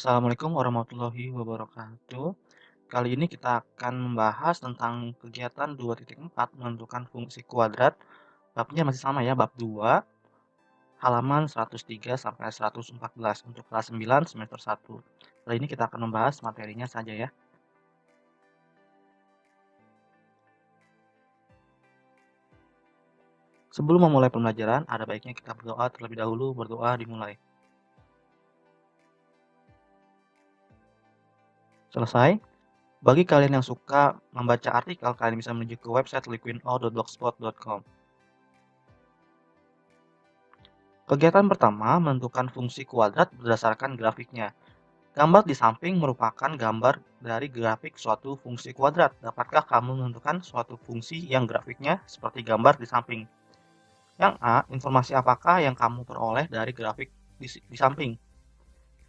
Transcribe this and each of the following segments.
Assalamualaikum warahmatullahi wabarakatuh. Kali ini kita akan membahas tentang kegiatan 2.4 menentukan fungsi kuadrat. Babnya masih sama ya, bab 2, halaman 103 sampai 114 untuk kelas 9 semester 1. Kali ini kita akan membahas materinya saja ya. Sebelum memulai pembelajaran, ada baiknya kita berdoa terlebih dahulu. Berdoa dimulai. Selesai. Bagi kalian yang suka membaca artikel, kalian bisa menuju ke website liquidall.blogspot.com. Kegiatan pertama menentukan fungsi kuadrat berdasarkan grafiknya. Gambar di samping merupakan gambar dari grafik suatu fungsi kuadrat. Dapatkah kamu menentukan suatu fungsi yang grafiknya seperti gambar di samping? Yang A, informasi apakah yang kamu peroleh dari grafik di samping?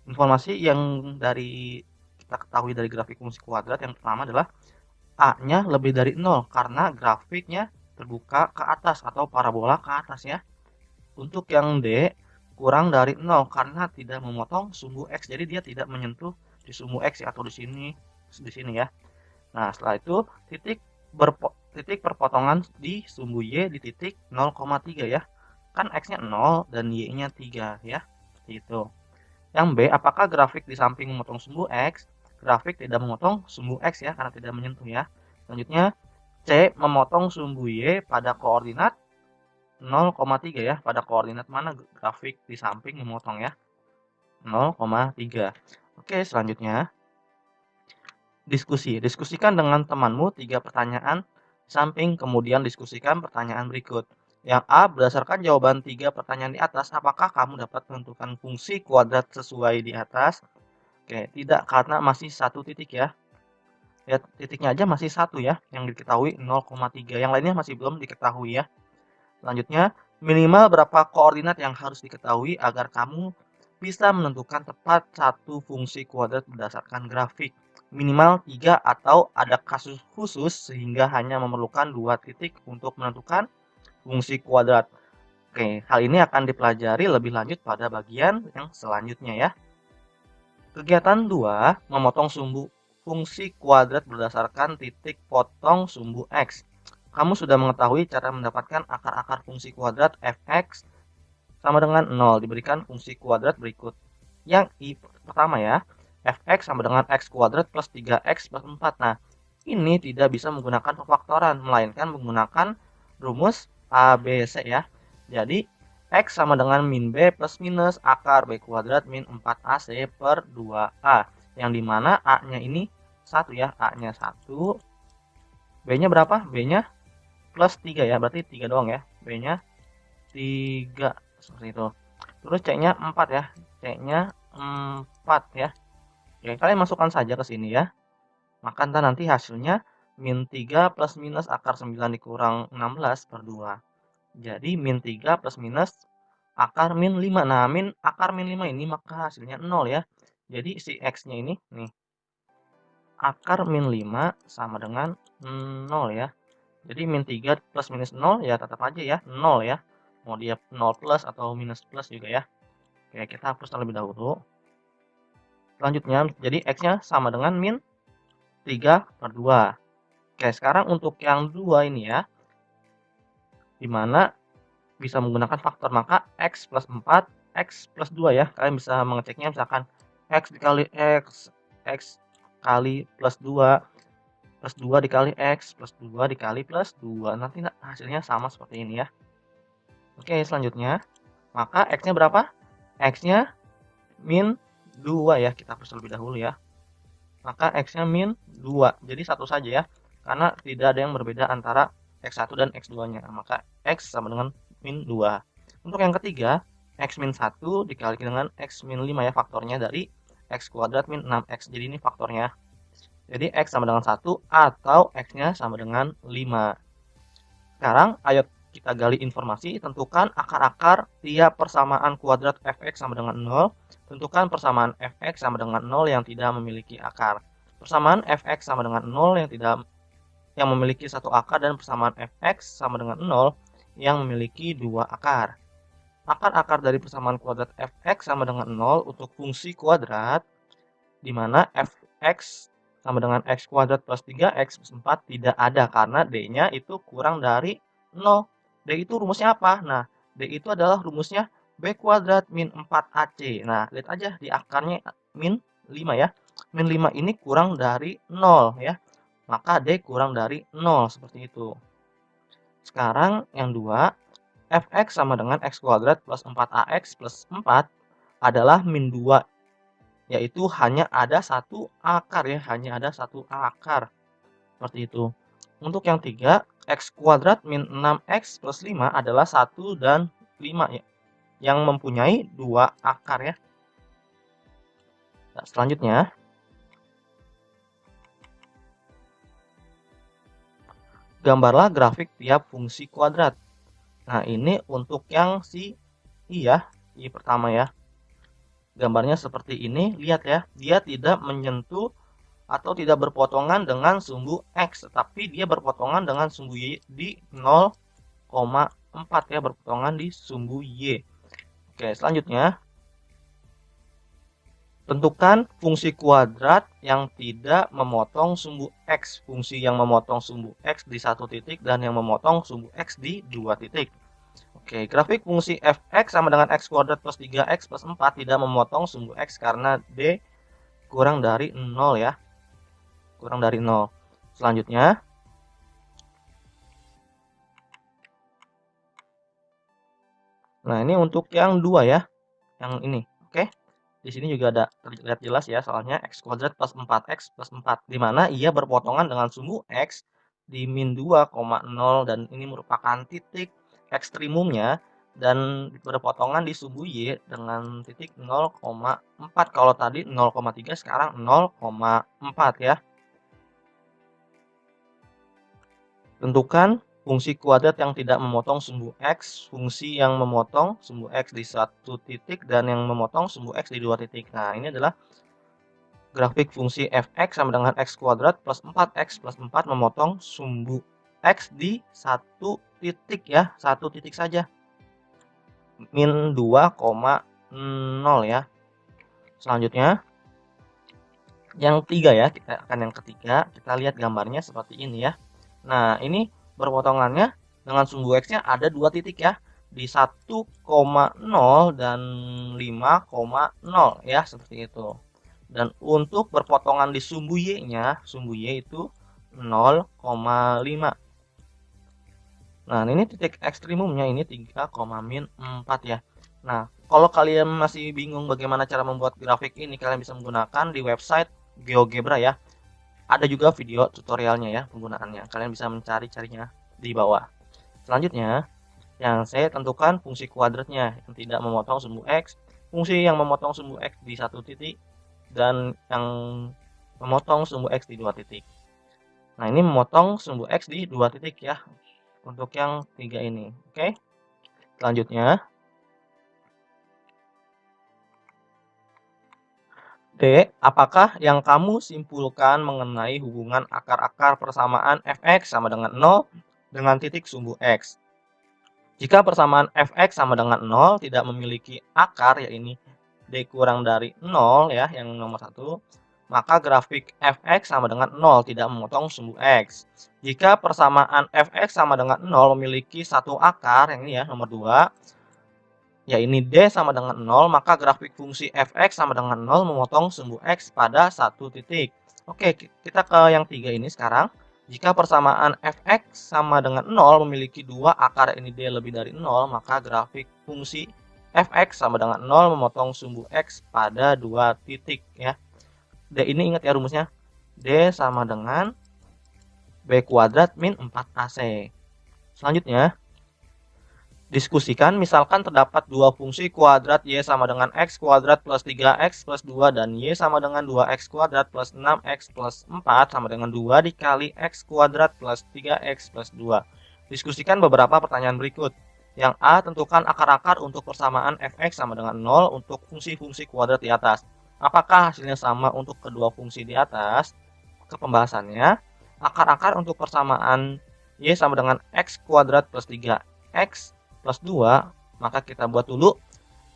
Informasi yang kita ketahui dari grafik fungsi kuadrat yang pertama adalah A-nya lebih dari 0 karena grafiknya terbuka ke atas atau parabola ke atas ya. Untuk yang D, kurang dari 0 karena tidak memotong sumbu X. Jadi dia tidak menyentuh di sumbu X ya, atau di sini ya. Nah, setelah itu titik perpotongan di sumbu Y di titik 0,3 ya. Kan X-nya 0 dan Y-nya 3 ya. Gitu. Yang B, apakah grafik di samping memotong sumbu X? Grafik tidak memotong sumbu X ya, karena tidak menyentuh ya. Selanjutnya, C, memotong sumbu Y pada koordinat 0,3 ya. Pada koordinat mana grafik di samping memotong ya? 0,3. Oke, selanjutnya diskusi. Diskusikan dengan temanmu 3 pertanyaan samping, kemudian diskusikan pertanyaan berikut. Yang A, berdasarkan jawaban 3 pertanyaan di atas, apakah kamu dapat menentukan fungsi kuadrat sesuai di atas? Oke, tidak, karena masih satu titik ya. Lihat titiknya aja masih satu ya, yang diketahui 0,3. Yang lainnya masih belum diketahui ya. Selanjutnya, minimal berapa koordinat yang harus diketahui agar kamu bisa menentukan tepat satu fungsi kuadrat berdasarkan grafik. Minimal 3 atau ada kasus khusus sehingga hanya memerlukan 2 titik untuk menentukan fungsi kuadrat. Oke, hal ini akan dipelajari lebih lanjut pada bagian yang selanjutnya ya. Kegiatan 2, memotong sumbu fungsi kuadrat berdasarkan titik potong sumbu X. Kamu sudah mengetahui cara mendapatkan akar-akar fungsi kuadrat fx sama dengan 0. Diberikan fungsi kuadrat berikut. Yang I pertama ya, fx sama dengan x kuadrat plus 3x plus 4. Nah, ini tidak bisa menggunakan pemfaktoran, melainkan menggunakan rumus ABC ya. Jadi, x sama dengan min b plus minus akar b kuadrat min 4ac per 2a. Yang dimana a-nya ini 1 ya, a-nya 1. B-nya berapa? B-nya plus 3 ya, berarti 3 doang ya. B-nya 3 seperti itu. Terus C-nya 4 ya. C-nya 4 ya. Oke, kalian masukkan saja ke sini ya. Maka nanti hasilnya min 3 plus minus akar 9 dikurang 16 per 2. Jadi min 3 plus minus akar min 5. Nah, akar min 5 ini maka hasilnya 0 ya. Jadi si X-nya ini nih. Akar min 5 sama dengan 0 ya. Jadi min 3 plus minus 0 ya tetap aja ya 0 ya. Mau dia 0 plus atau minus plus juga ya. Oke, kita hapus terlebih dahulu. Selanjutnya, jadi X-nya sama dengan min 3 per 2. Oke, sekarang untuk yang 2 ini ya. Dimana bisa menggunakan faktor, maka X plus 4, X plus 2 ya. Kalian bisa mengeceknya misalkan X dikali X kali plus 2 plus 2 dikali X plus 2 dikali plus 2. Nanti hasilnya sama seperti ini ya. Oke, selanjutnya. Maka X-nya berapa? X-nya min 2 ya. Kita hapus terlebih dahulu ya. Maka X-nya min 2. Jadi satu saja ya. Karena tidak ada yang berbeda antara X1 dan X2-nya. Maka X sama dengan min 2. Untuk yang ketiga, X min 1 dikali dengan X min 5 ya. Faktornya dari X kuadrat min 6X. Jadi ini faktornya. Jadi X sama dengan 1 atau X-nya sama dengan 5. Sekarang ayo kita gali informasi. Tentukan akar-akar tiap persamaan kuadrat fx sama dengan 0. Tentukan persamaan fx sama dengan 0 yang tidak memiliki akar. Persamaan fx sama dengan 0 yang memiliki satu akar dan persamaan fx sama dengan 0 yang memiliki dua akar. Akar-akar dari persamaan kuadrat fx sama dengan 0 untuk fungsi kuadrat di mana fx sama dengan x kuadrat plus 3x plus 4 tidak ada karena D-nya itu kurang dari 0. D itu rumusnya apa? Nah, D itu adalah rumusnya B kuadrat min 4AC. Nah, lihat aja di akarnya min 5 ya. Min 5 ini kurang dari 0 ya. Maka D kurang dari 0 seperti itu. Sekarang yang 2, fx sama dengan x kuadrat plus 4ax plus 4 adalah min 2. Yaitu hanya ada satu akar ya, hanya ada satu akar. Seperti itu. Untuk yang 3, x kuadrat min 6x plus 5 adalah 1 dan 5 ya, yang mempunyai 2 akar ya. Nah, selanjutnya, gambarlah grafik tiap fungsi kuadrat. Nah, ini untuk yang si I ya, I pertama ya. Gambarnya seperti ini, lihat ya, dia tidak menyentuh atau tidak berpotongan dengan sumbu X, tetapi dia berpotongan dengan sumbu Y di 0,4 ya, berpotongan di sumbu Y. Oke, selanjutnya, tentukan fungsi kuadrat yang tidak memotong sumbu X. Fungsi yang memotong sumbu X di satu titik dan yang memotong sumbu X di dua titik. Oke, grafik fungsi fx sama dengan x kuadrat plus 3x plus 4 tidak memotong sumbu x karena D kurang dari 0 ya. Kurang dari 0. Selanjutnya, nah ini untuk yang 2 ya. Yang ini, oke. Di sini juga ada terlihat jelas ya, soalnya x kuadrat plus 4x plus 4 di mana ia berpotongan dengan sumbu x di min 2,0 dan ini merupakan titik ekstrimumnya dan berpotongan di sumbu Y dengan titik 0,4. Kalau tadi 0,3 sekarang 0,4 ya. Tentukan fungsi kuadrat yang tidak memotong sumbu X, fungsi yang memotong sumbu X di satu titik dan yang memotong sumbu X di dua titik. Nah, ini adalah grafik fungsi fx sama dengan x kuadrat plus 4x plus 4 memotong sumbu X di satu titik ya, satu titik saja. Min 2,0 ya. Selanjutnya yang 3 ya, kita akan yang ketiga. Kita lihat gambarnya seperti ini ya. Nah, ini berpotongannya dengan sumbu X-nya ada dua titik ya, di 1,0 dan 5,0 ya, seperti itu. Dan untuk berpotongan di sumbu Y-nya, sumbu Y itu 0,5. Nah, ini titik ekstrimumnya ini 3,-4 ya. Nah, kalau kalian masih bingung bagaimana cara membuat grafik ini, kalian bisa menggunakan di website GeoGebra ya. Ada juga video tutorialnya ya penggunaannya. Kalian bisa mencari-carinya di bawah. Selanjutnya, yang saya tentukan fungsi kuadratnya yang tidak memotong sumbu X, fungsi yang memotong sumbu X di satu titik, dan yang memotong sumbu X di dua titik. Nah, ini memotong sumbu X di dua titik ya. Untuk yang 3 ini. Oke. Selanjutnya, D. Apakah yang kamu simpulkan mengenai hubungan akar-akar persamaan fx sama dengan 0 dengan titik sumbu X? Jika persamaan fx sama dengan 0 tidak memiliki akar, yaitu D kurang dari 0 ya, yang nomor 1, maka grafik fx sama dengan 0 tidak memotong sumbu X. Jika persamaan fx sama dengan 0 memiliki satu akar, yang ini ya, nomor 2, ya ini D sama dengan 0, maka grafik fungsi fx sama dengan 0 memotong sumbu X pada satu titik. Oke, kita ke yang 3 ini sekarang. Jika persamaan fx sama dengan 0 memiliki dua akar, ini D lebih dari 0, maka grafik fungsi fx sama dengan 0 memotong sumbu X pada dua titik ya. D ini ingat ya rumusnya. D sama dengan B kuadrat min 4AC. Selanjutnya, diskusikan misalkan terdapat dua fungsi kuadrat Y sama dengan X kuadrat plus 3X plus 2 dan Y sama dengan 2X kuadrat plus 6X plus 4 sama dengan 2 dikali X kuadrat plus 3X plus 2. Diskusikan beberapa pertanyaan berikut. Yang A, tentukan akar-akar untuk persamaan fx sama dengan 0 untuk fungsi-fungsi kuadrat di atas. Apakah hasilnya sama untuk kedua fungsi di atas? Ke pembahasannya, akar-akar untuk persamaan Y sama dengan X kuadrat plus 3X plus 2, maka kita buat dulu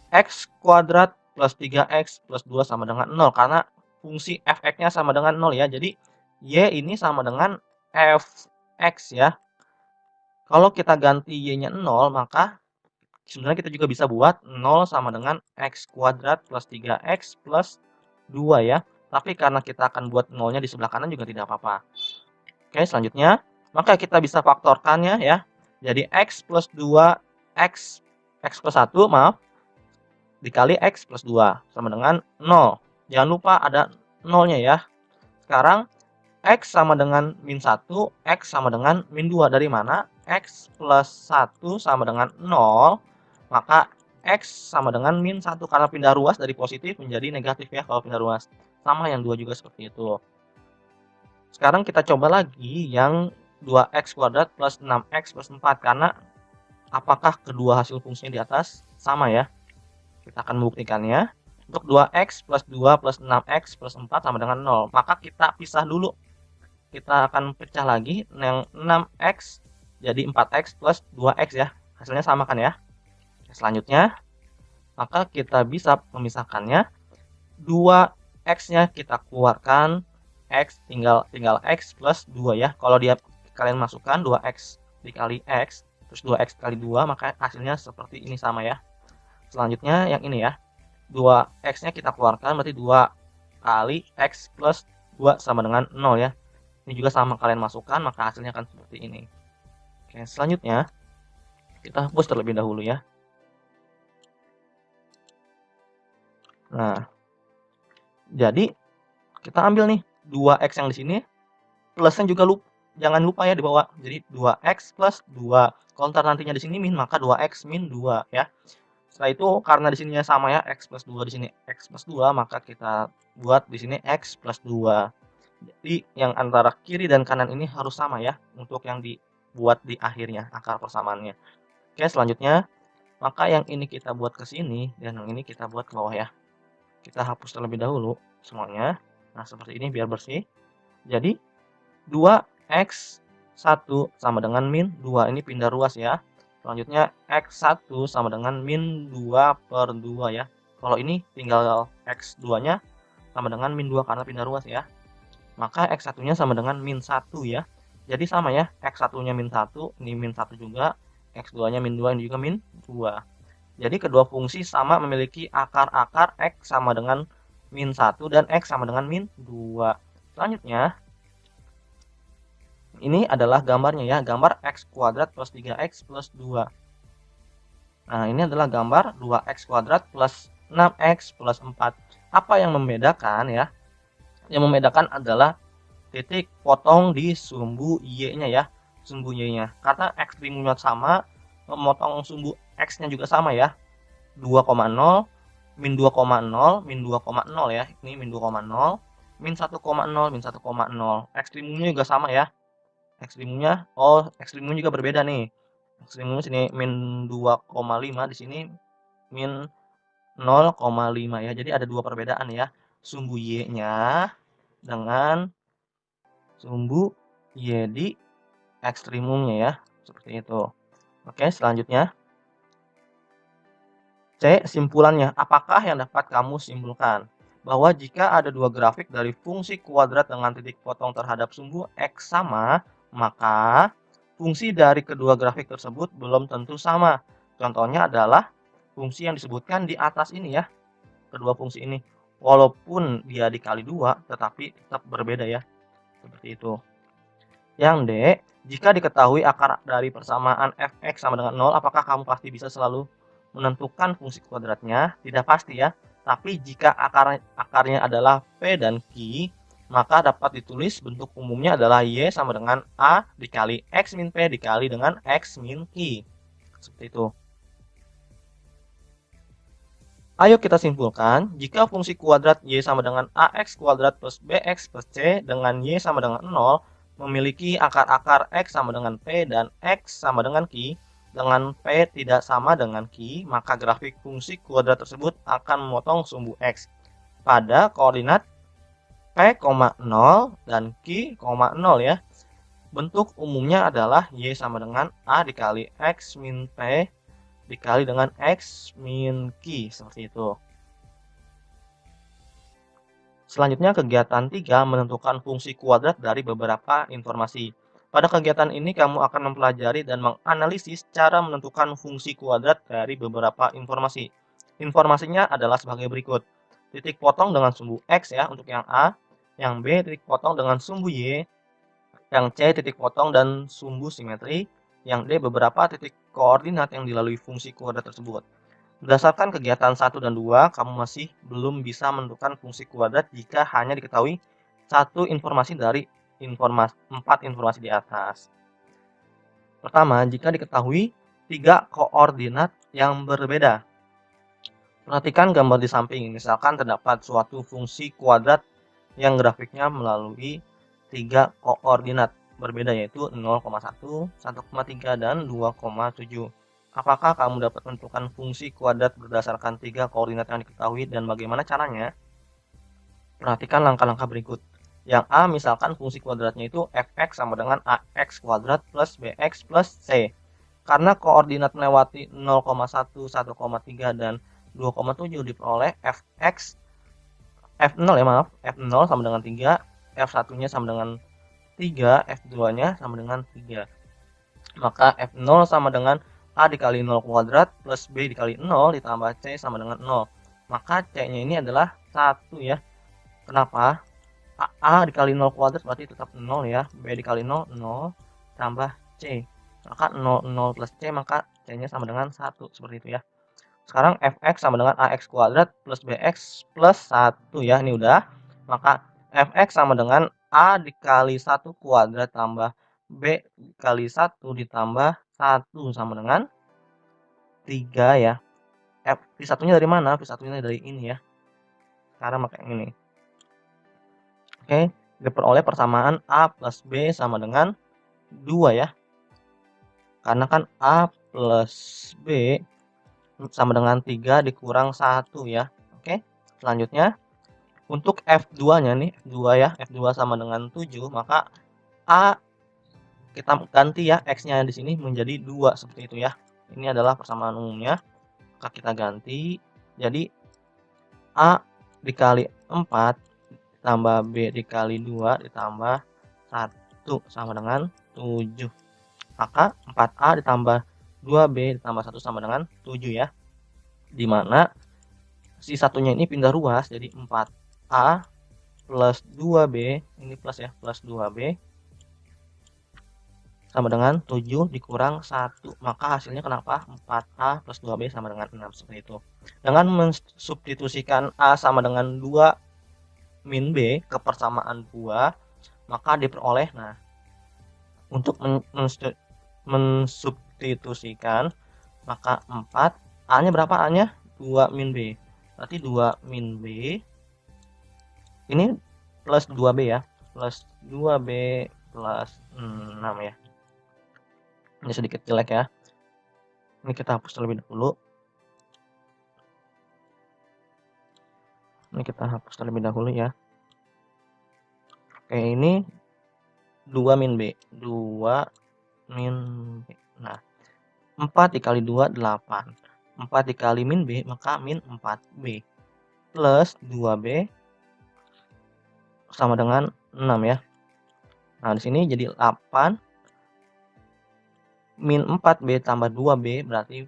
X kuadrat plus 3X plus 2 sama dengan 0, karena fungsi fx-nya sama dengan 0 ya. Jadi y ini sama dengan fx ya. Kalau kita ganti y-nya 0, maka sebenarnya kita juga bisa buat 0 sama dengan x kuadrat plus 3x plus 2 ya. Tapi karena kita akan buat 0-nya di sebelah kanan juga tidak apa-apa. Oke, selanjutnya, maka kita bisa faktorkannya ya. Jadi x plus 2, x plus 1, maaf, dikali x plus 2 sama dengan 0. Jangan lupa ada 0-nya ya. Sekarang x sama dengan min 1, x sama dengan min 2. Dari mana? X plus 1 sama dengan 0, maka x sama dengan min 1. Karena pindah ruas dari positif menjadi negatif ya kalau pindah ruas. Sama yang 2 juga seperti itu. Sekarang kita coba lagi yang 2x kuadrat plus 6x plus 4. Karena apakah kedua hasil fungsinya di atas sama ya? Kita akan membuktikannya. Untuk 2x plus 2 plus 6x plus 4 sama dengan 0. Maka kita pisah dulu. Kita akan pecah lagi yang 6x jadi 4x plus 2x ya. Hasilnya sama kan ya. Selanjutnya, maka kita bisa memisahkannya. 2x-nya kita keluarkan. X tinggal x plus 2 ya. Kalau dia kalian masukkan 2x dikali x terus 2x kali 2, maka hasilnya seperti ini sama ya. Selanjutnya yang ini ya. 2x-nya kita keluarkan berarti 2 kali x plus 2 sama dengan 0 ya. Ini juga sama kalian masukkan, maka hasilnya akan seperti ini. Oke, selanjutnya kita hapus terlebih dahulu ya. Nah, jadi kita ambil nih 2x yang di sini, plusnya juga jangan lupa ya di bawah. Jadi 2x plus 2. Kalau ntar nantinya di sini min, maka 2x min 2 ya. Setelah itu karena di sininya sama ya, x plus 2 di sini x plus 2, maka kita buat di sini x plus 2. Jadi yang antara kiri dan kanan ini harus sama ya untuk yang dibuat di akhirnya, akar persamaannya. Oke, selanjutnya maka yang ini kita buat ke sini dan yang ini kita buat ke bawah ya. Kita hapus terlebih dahulu semuanya. Nah, seperti ini biar bersih. Jadi 2x 1 sama dengan min 2. Ini pindah ruas ya. Selanjutnya x1 sama dengan min 2 per 2 ya. Kalau ini tinggal x2-nya sama dengan min 2 karena pindah ruas ya. Maka x1-nya sama dengan min 1 ya. Jadi sama ya, x1-nya min 1, ini min 1 juga. X2-nya min 2, ini juga min 2. Jadi kedua fungsi sama memiliki akar-akar x sama dengan min 1 dan x sama dengan min 2. Selanjutnya, ini adalah gambarnya ya, gambar x kuadrat plus 3x plus 2. Nah, ini adalah gambar 2x kuadrat plus 6x plus 4. Apa yang membedakan ya? Yang membedakan adalah titik potong di sumbu y-nya ya. Sumbu y-nya. Karena ekstrimumnya sama, memotong sumbu x-nya juga sama ya. 2,0, min 2,0, min 2,0 ya. Ini min 2,0, min 1,0, min 1,0. Ekstrimumnya juga sama ya. Ekstrimumnya juga berbeda nih. Ekstrimumnya sini min 2,5, di sini min 0,5 ya. Jadi ada dua perbedaan ya. Sumbu y-nya dengan sumbu y di ekstrimumnya ya. Seperti itu. Oke, selanjutnya. C. Simpulannya. Apakah yang dapat kamu simpulkan? Bahwa jika ada dua grafik dari fungsi kuadrat dengan titik potong terhadap sumbu x sama, maka fungsi dari kedua grafik tersebut belum tentu sama. Contohnya adalah fungsi yang disebutkan di atas ini ya. Kedua fungsi ini. Walaupun dia dikali 2, tetapi tetap berbeda ya. Seperti itu. Yang D. Jika diketahui akar dari persamaan fx sama dengan 0, apakah kamu pasti bisa selalu menentukan fungsi kuadratnya? Tidak pasti ya. Tapi jika akarnya adalah P dan Q, maka dapat ditulis bentuk umumnya adalah Y sama dengan A dikali X min P dikali dengan X min Q. Seperti itu. Ayo kita simpulkan, jika fungsi kuadrat Y sama dengan AX kuadrat plus BX plus C dengan Y sama dengan 0, memiliki akar-akar X sama dengan P dan X sama dengan Q, dengan P tidak sama dengan Q, maka grafik fungsi kuadrat tersebut akan memotong sumbu X pada koordinat P, 0 dan Q, 0 ya. Bentuk umumnya adalah Y sama dengan A dikali X min P dikali dengan X min Q, seperti itu. Selanjutnya kegiatan 3 menentukan fungsi kuadrat dari beberapa informasi. Pada kegiatan ini kamu akan mempelajari dan menganalisis cara menentukan fungsi kuadrat dari beberapa informasi. Informasinya adalah sebagai berikut. Titik potong dengan sumbu X ya untuk yang A, yang B titik potong dengan sumbu Y, yang C titik potong dan sumbu simetri, yang D beberapa titik koordinat yang dilalui fungsi kuadrat tersebut. Berdasarkan kegiatan 1 dan 2, kamu masih belum bisa menentukan fungsi kuadrat jika hanya diketahui satu informasi dari 4 informasi di atas. Pertama, jika diketahui 3 koordinat yang berbeda. Perhatikan gambar di samping, misalkan terdapat suatu fungsi kuadrat yang grafiknya melalui 3 koordinat berbeda yaitu 0,1, 1,3, dan 2,7. Apakah kamu dapat menentukan fungsi kuadrat berdasarkan 3 koordinat yang diketahui dan bagaimana caranya? Perhatikan langkah-langkah berikut. Yang A misalkan fungsi kuadratnya itu fx sama dengan ax kuadrat plus bx plus c. Karena koordinat melewati 0,1, 1,3, dan 2,7 diperoleh fx f0 ya maaf, f0 sama dengan 3, f1-nya sama dengan 3, f2-nya sama dengan 3. Maka f0 sama dengan a dikali 0 kuadrat plus b dikali 0 ditambah c sama dengan 0. Maka c-nya ini adalah 1 ya. Kenapa? A dikali 0 kuadrat berarti tetap 0 ya. B dikali 0, 0 tambah c. Maka 0, 0 plus c, maka c-nya sama dengan 1. Seperti itu ya. Sekarang fx sama dengan ax kuadrat plus bx plus 1 ya. Ini udah. Maka fx sama dengan a dikali 1 kuadrat tambah b dikali 1 ditambah 1 sama dengan 3 ya. V1-nya dari mana? V1-nya dari ini ya. Sekarang pakai ini. Oke, diperoleh persamaan A plus B sama dengan 2 ya. Karena kan A plus B sama dengan 3 dikurang 1 ya. Oke, selanjutnya untuk F2-nya nih, F2 ya, F2 sama dengan 7, maka A kita ganti ya, X-nya di sini menjadi 2 seperti itu ya. Ini adalah persamaan umumnya. Maka kita ganti, jadi A dikali 4 ditambah B dikali 2 ditambah 1 sama dengan 7. Maka 4A ditambah 2B ditambah 1 sama dengan 7 ya. Dimana si satunya ini pindah ruas jadi 4A plus 2B, ini plus ya, plus 2B sama dengan 7 dikurang 1. Maka hasilnya kenapa? 4A plus 2B sama dengan 6 seperti itu. Dengan mensubstitusikan A sama dengan 2 min B ke persamaan 2, maka diperoleh, nah, untuk mensubstitusikan, maka 4, A-nya berapa? A-nya 2 min B. Berarti 2 min B, ini plus 2B ya, plus 2B plus 6 ya. Ini sedikit jelek ya. Ini kita hapus terlebih dahulu. Ini kita hapus terlebih dahulu ya. Oke, ini 2 min B. 2 min B. Nah, 4 dikali 2, 8. 4 dikali min B, maka min 4B. Plus 2B sama dengan 6 ya. Nah, di sini jadi 8 min 4B tambah 2B berarti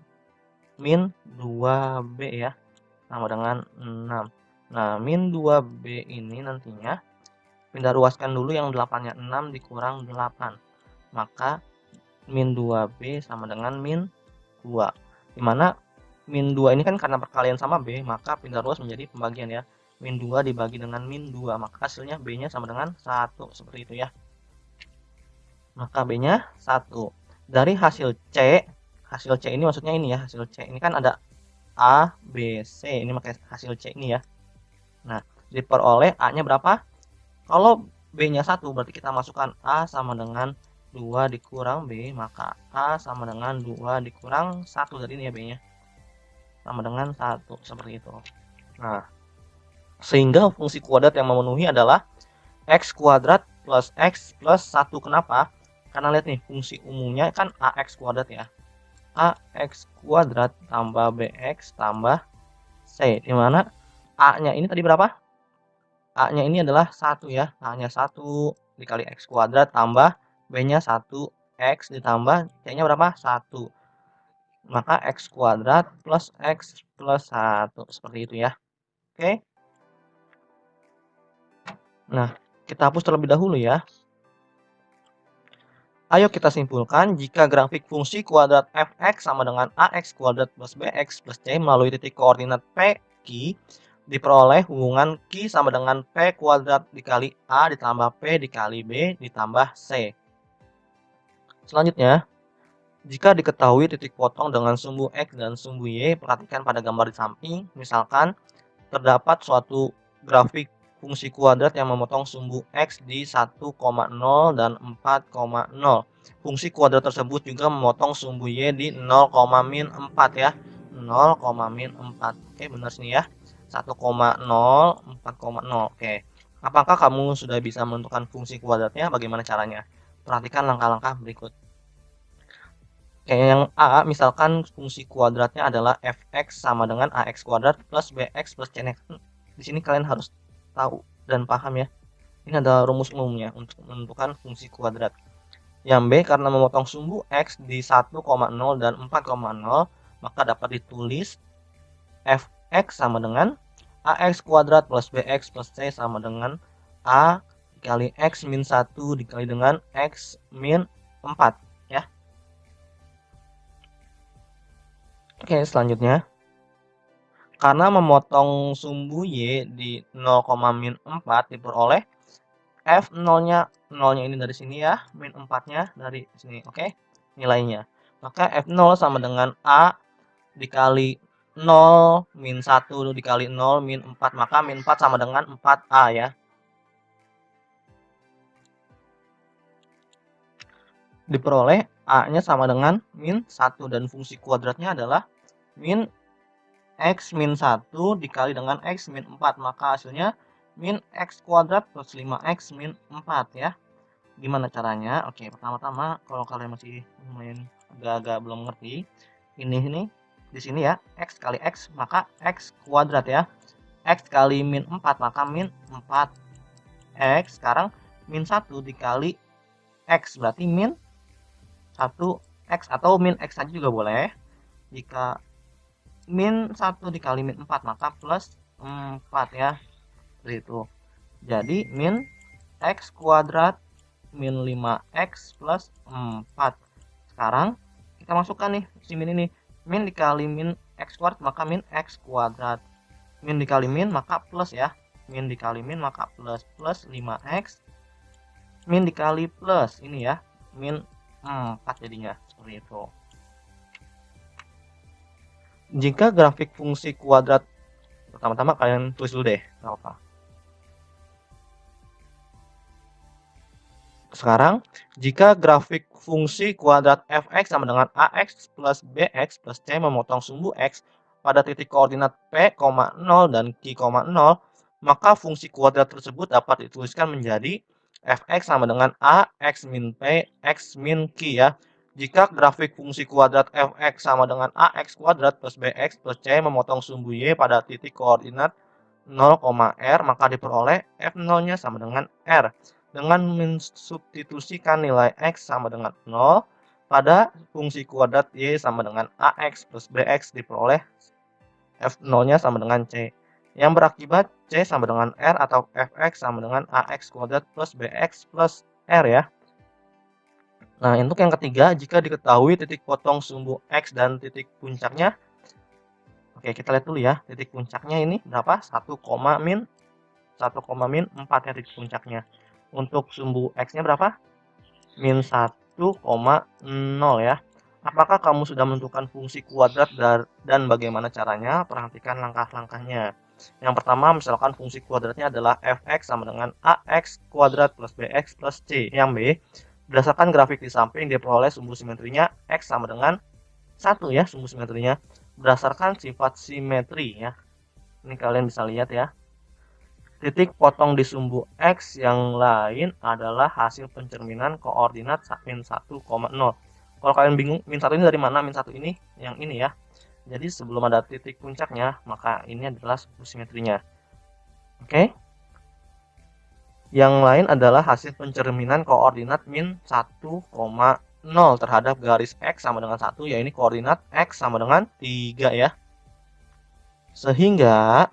min 2B ya, sama dengan 6. Nah, min 2B ini nantinya pindah ruaskan dulu, yang 8-nya 6 dikurang 8. Maka min 2B sama dengan min 2. Dimana min 2 ini kan karena perkalian sama B, maka pindah ruas menjadi pembagian ya. Min 2 dibagi dengan min 2, maka hasilnya B-nya sama dengan 1. Seperti itu ya. Maka B-nya 1. Dari hasil C ini maksudnya ini ya, hasil C ini kan ada A, B, C, ini pakai hasil C ini ya. Nah, diperoleh A-nya berapa? Kalau B-nya 1 berarti kita masukkan A sama dengan 2 dikurang B, maka A sama dengan 2 dikurang 1 dari ini ya, B-nya sama dengan 1, seperti itu. Nah, sehingga fungsi kuadrat yang memenuhi adalah X kuadrat plus X plus 1. Kenapa? Karena lihat nih, fungsi umumnya kan AX kuadrat ya. AX kuadrat tambah BX tambah C. Dimana A-nya ini tadi berapa? A-nya ini adalah 1 ya. A-nya 1 dikali X kuadrat tambah B-nya 1 X ditambah C-nya berapa? 1. Maka X kuadrat plus X plus 1. Seperti itu ya. Oke. Nah, kita hapus terlebih dahulu ya. Ayo kita simpulkan jika grafik fungsi kuadrat f(x) sama dengan ax kuadrat plus bx plus c melalui titik koordinat p, q, diperoleh hubungan q sama dengan p kuadrat dikali a ditambah p dikali b ditambah c. Selanjutnya, jika diketahui titik potong dengan sumbu x dan sumbu y, perhatikan pada gambar di samping. Misalkan, terdapat suatu grafik fungsi kuadrat yang memotong sumbu x di 1,0 dan 4,0. Fungsi kuadrat tersebut juga memotong sumbu y di 0,-4 ya. 0,-4. Oke, benar sini ya. 1,0, 4,0. Oke. Apakah kamu sudah bisa menentukan fungsi kuadratnya? Bagaimana caranya? Perhatikan langkah-langkah berikut. Kayak yang A, misalkan fungsi kuadratnya adalah fx sama dengan ax kuadrat plus bx plus c. Di sini kalian harus tahu dan paham ya. Ini adalah rumus umumnya untuk menentukan fungsi kuadrat. Yang B, karena memotong sumbu x di 1,0 dan 4,0, maka dapat ditulis fx sama dengan ax kuadrat plus bx plus c sama dengan a dikali x min 1 dikali dengan x min 4 ya. Oke, selanjutnya, karena memotong sumbu y di 0,-4 diperoleh f0-nya, 0-nya ini dari sini ya, min 4-nya dari sini, oke, nilainya. Maka f0 sama dengan a dikali 0 min 1 dikali 0 min 4, maka min 4 sama dengan 4a ya. Diperoleh a-nya sama dengan min 1 dan fungsi kuadratnya adalah min x min 1 dikali dengan x min 4, maka hasilnya min x kuadrat plus 5x min 4 ya. Gimana caranya? Oke, pertama-tama kalau kalian masih lumayan agak-agak belum ngerti, ini di sini ya, x kali x maka x kuadrat ya. X kali min 4 maka min 4x. Sekarang min 1 dikali x berarti min 1x atau min x saja juga boleh. Jika min 1 dikali min 4 maka plus 4 ya. Seperti itu. Jadi min x kuadrat min 5x plus 4. Sekarang kita masukkan nih si min ini. Min dikali min x kuadrat maka min x kuadrat. Min dikali min maka plus ya. Min dikali min maka plus 5x. Min dikali plus ini ya. Min 4 jadinya. Seperti itu. Jika grafik fungsi kuadrat, pertama-tama kalian tulis dulu deh, nggak apa. Sekarang, jika grafik fungsi kuadrat fx sama dengan ax plus bx plus c memotong sumbu x pada titik koordinat p, 0 dan q, 0, maka fungsi kuadrat tersebut dapat dituliskan menjadi fx sama dengan a, x min p, x min q ya. Jika grafik fungsi kuadrat fx sama dengan ax kuadrat plus bx plus c memotong sumbu y pada titik koordinat 0, r, maka diperoleh f0-nya sama dengan r. Dengan mensubstitusikan nilai x sama dengan 0 pada fungsi kuadrat y sama dengan ax plus bx diperoleh f0-nya sama dengan c. Yang berakibat c sama dengan r atau fx sama dengan ax kuadrat plus bx plus r ya. Nah, untuk yang ketiga, jika diketahui titik potong sumbu x dan titik puncaknya. Oke, kita lihat dulu ya. Titik puncaknya ini berapa? 1, min 4 ya titik puncaknya. Untuk sumbu x-nya berapa? Min 1,0 ya. Apakah kamu sudah menentukan fungsi kuadrat dan bagaimana caranya? Perhatikan langkah-langkahnya. Yang pertama, misalkan fungsi kuadratnya adalah fx sama dengan ax kuadrat plus bx plus c. Yang B, berdasarkan grafik di samping diperoleh sumbu simetrinya x sama dengan 1 ya, sumbu simetrinya. Berdasarkan sifat simetri ya. Ini kalian bisa lihat ya. Titik potong di sumbu x yang lain adalah hasil pencerminan koordinat min 1,0. Kalau kalian bingung min 1 ini dari mana, min 1 ini yang ini ya. Jadi sebelum ada titik puncaknya, maka ini adalah sumbu simetrinya. Oke. Yang lain adalah hasil pencerminan koordinat min 1,0 terhadap garis X sama dengan 1, ya ini koordinat X sama dengan 3 ya. Sehingga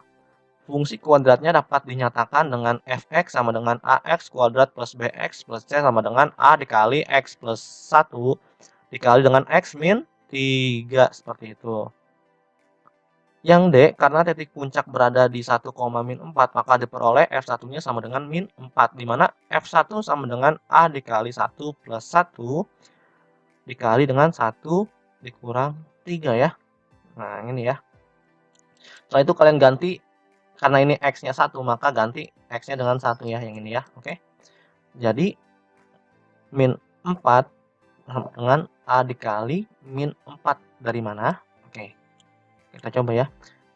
fungsi kuadratnya dapat dinyatakan dengan fx sama dengan ax kuadrat plus bx plus c sama dengan a dikali x plus 1 dikali dengan x min 3 seperti itu. Yang D, karena titik puncak berada di 1, min 4, maka diperoleh F1-nya sama dengan min 4, di mana F1 sama dengan A dikali 1 plus 1 dikali dengan 1 dikurang 3 ya. Nah, ini ya. Setelah itu kalian ganti, karena ini X-nya 1, maka ganti X-nya dengan 1 ya, yang ini ya. Oke. Jadi, min 4 sama dengan A dikali min 4 dari mana? Oke. Kita coba ya.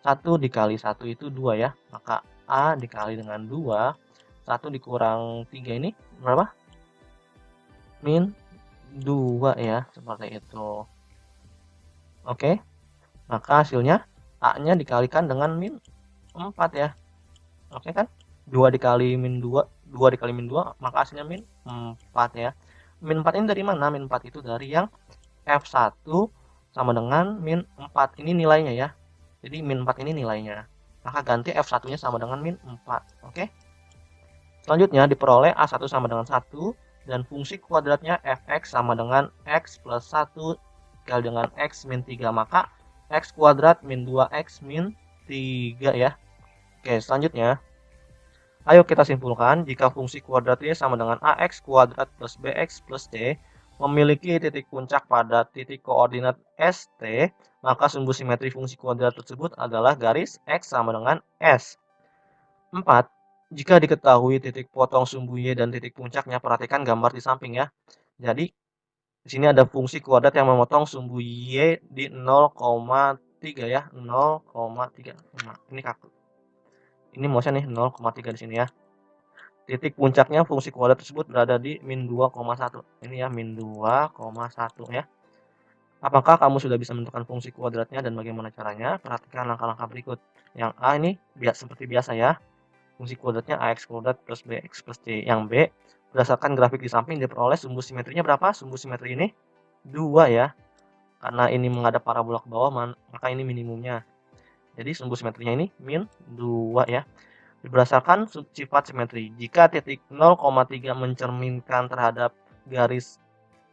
1 dikali 1 itu 2 ya. Maka A dikali dengan 2. 1 dikurang 3 ini berapa? Min 2 ya. Seperti itu. Oke. Maka hasilnya A-nya dikalikan dengan min 4 ya. Oke kan? 2 dikali min 2. 2 dikali min 2. Maka hasilnya min 4 ya. Min 4 ini dari mana? Min 4 itu dari yang F1 sama dengan min 4. Ini nilainya ya. Jadi min 4 ini nilainya. Maka ganti F1-nya sama dengan min 4. Oke. Selanjutnya diperoleh A1 sama dengan 1 dan fungsi kuadratnya fx sama dengan x plus 1 dikali dengan x min 3. Maka x kuadrat min 2x min 3 ya. Oke, selanjutnya ayo kita simpulkan jika fungsi kuadratnya sama dengan ax kuadrat plus bx plus c memiliki titik puncak pada titik koordinat ST, maka sumbu simetri fungsi kuadrat tersebut adalah garis X sama dengan S. 4. Jika diketahui titik potong sumbu Y dan titik puncaknya, perhatikan gambar di samping ya. Jadi, di sini ada fungsi kuadrat yang memotong sumbu Y di 0,3 ya, 0,3. Nah, ini kaku. Ini motion nih 0,3 di sini ya. Titik puncaknya fungsi kuadrat tersebut berada di min 2,1. Ini ya, min 2,1 ya. Apakah kamu sudah bisa menentukan fungsi kuadratnya dan bagaimana caranya? Perhatikan langkah-langkah berikut. Yang A ini seperti biasa ya. Fungsi kuadratnya ax kuadrat plus bx plus c. Yang B, berdasarkan grafik di samping diperoleh sumbu simetrinya berapa? Sumbu simetri ini 2 ya. Karena ini menghadap parabola ke bawah, maka ini minimumnya. Jadi sumbu simetrinya ini min 2 ya. Berdasarkan sifat simetri, jika titik 0,3 mencerminkan terhadap garis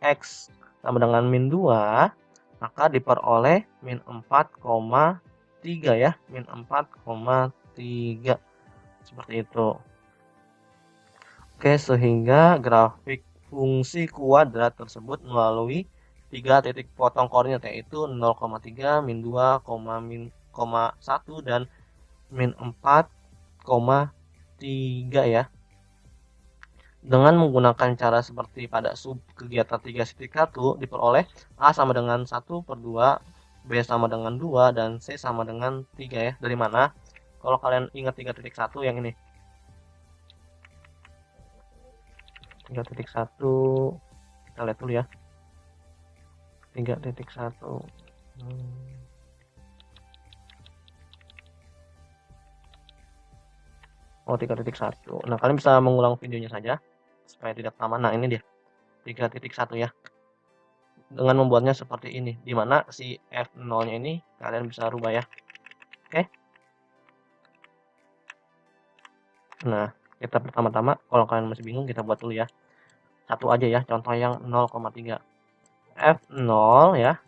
X sama dengan min 2, maka diperoleh min 4,3 ya. Min 4,3. Seperti itu. Oke, sehingga grafik fungsi kuadrat tersebut melalui 3 titik potong koordinat, yaitu 0,3, min 2, min 1 dan min 4,3 ya. Dengan menggunakan cara seperti pada sub kegiatan 3.1 diperoleh A sama dengan 1 per 2, B sama dengan 2, dan C sama dengan 3 ya. Dari mana? Kalau kalian ingat 3.1 yang ini. 3.1 kita lihat dulu ya. 3.1 Oh, 3.1. Nah, kalian bisa mengulang videonya saja supaya tidak lama. Nah, ini dia 3.1 ya. Dengan membuatnya seperti ini, di mana si F0-nya ini kalian bisa rubah ya. Oke. Nah, kita pertama-tama kalau kalian masih bingung kita buat dulu ya. Satu aja ya, contoh yang 0,3. F0 ya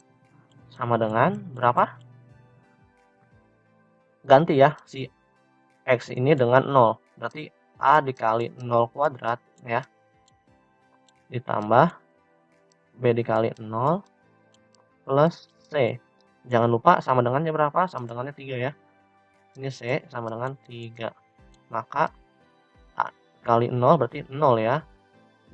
sama dengan berapa? Ganti ya si X ini dengan 0. Berarti A dikali 0 kuadrat ya. Ditambah B dikali 0 plus C. Jangan lupa sama dengannya berapa? Sama dengannya 3 ya. Ini C sama dengan 3. Maka A kali 0 berarti 0 ya.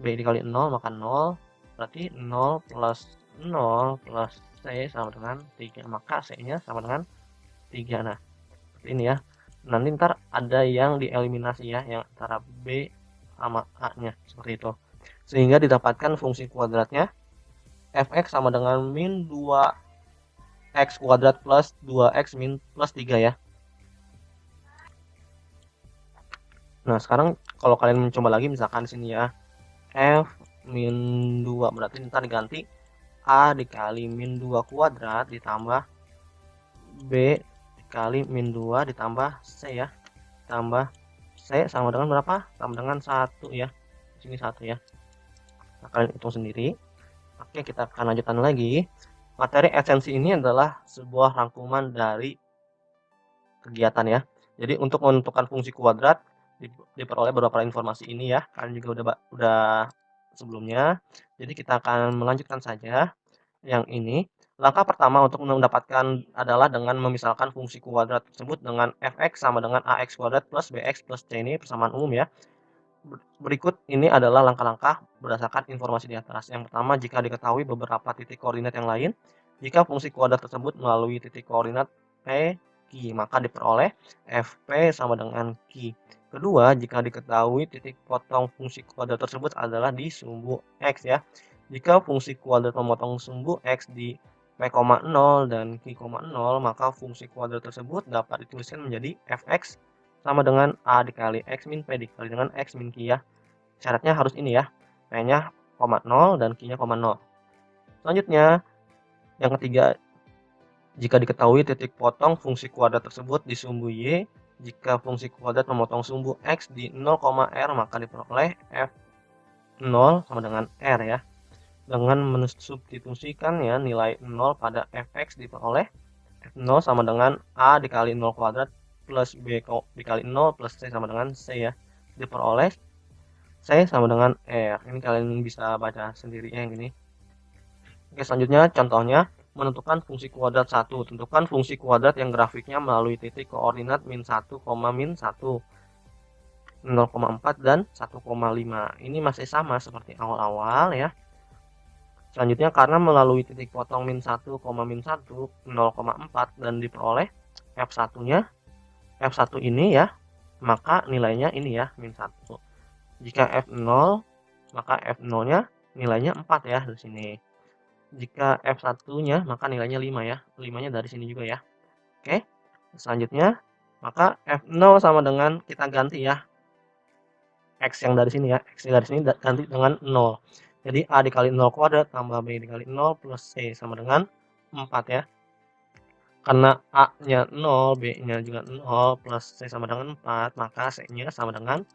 B dikali 0 maka 0. Berarti 0 plus 0 plus C sama dengan 3. Maka C-nya sama dengan 3. Nah, seperti ini ya. Nanti ntar ada yang dieliminasi ya, yang antara B sama A-nya. Seperti itu. Sehingga didapatkan fungsi kuadratnya fx sama dengan min 2x kuadrat plus 2x min plus 3 ya. Nah, sekarang kalau kalian mencoba lagi misalkan sini ya, F min 2 berarti ntar diganti A dikali min 2 kuadrat ditambah B dikali min 2 ditambah C ya. Tambah C sama dengan berapa? Sama dengan 1 ya. Sini 1 ya. Nah, kalian hitung sendiri. Oke, kita akan lanjutkan lagi. Materi esensi ini adalah sebuah rangkuman dari kegiatan ya. Jadi untuk menentukan fungsi kuadrat diperoleh beberapa informasi ini ya. Kalian juga udah sebelumnya. Jadi kita akan melanjutkan saja yang ini. Langkah pertama untuk mendapatkan adalah dengan memisalkan fungsi kuadrat tersebut dengan fx sama dengan ax kuadrat plus bx plus c, ini persamaan umum ya. Berikut ini adalah langkah-langkah berdasarkan informasi di atas. Yang pertama, jika diketahui beberapa titik koordinat yang lain, jika fungsi kuadrat tersebut melalui titik koordinat P, Q, maka diperoleh Fp sama dengan Q. Kedua, jika diketahui titik potong fungsi kuadrat tersebut adalah di sumbu X ya. Jika fungsi kuadrat memotong sumbu X di P,0 dan Q,0, maka fungsi kuadrat tersebut dapat dituliskan menjadi Fx sama dengan A dikali X min P dikali dengan X min Q ya. Syaratnya harus ini ya, P-nya 0 dan Q-nya 0. Selanjutnya, yang ketiga, jika diketahui titik potong fungsi kuadrat tersebut di sumbu Y, jika fungsi kuadrat memotong sumbu X di 0,R, maka diperoleh F0 sama dengan R ya. Dengan mensubstitusikan ya nilai 0 pada fx diperoleh f0 sama dengan a dikali 0 kuadrat plus b dikali 0 plus c sama dengan c ya. Diperoleh c sama dengan r. Ini kalian bisa baca sendiri ya yang ini. Oke, selanjutnya contohnya menentukan fungsi kuadrat 1. Tentukan fungsi kuadrat yang grafiknya melalui titik koordinat min 1, min 1, 0,4 dan 1,5. Ini masih sama seperti awal-awal ya. Selanjutnya karena melalui titik potong min 1, min 1, 0,4 dan diperoleh F1-nya, F1 ini ya, maka nilainya ini ya, min 1. Jika F0, maka F0-nya nilainya 4 ya di sini. Jika F1-nya, maka nilainya 5 ya. 5-nya dari sini juga ya. Oke. Selanjutnya, maka F0 sama dengan kita ganti ya. X yang dari sini ya, X yang dari sini ganti dengan 0. Jadi A dikali 0 kuadrat tambah B dikali 0 plus C sama dengan 4 ya. Karena A-nya 0, B-nya juga 0, plus C sama dengan 4, maka C-nya sama dengan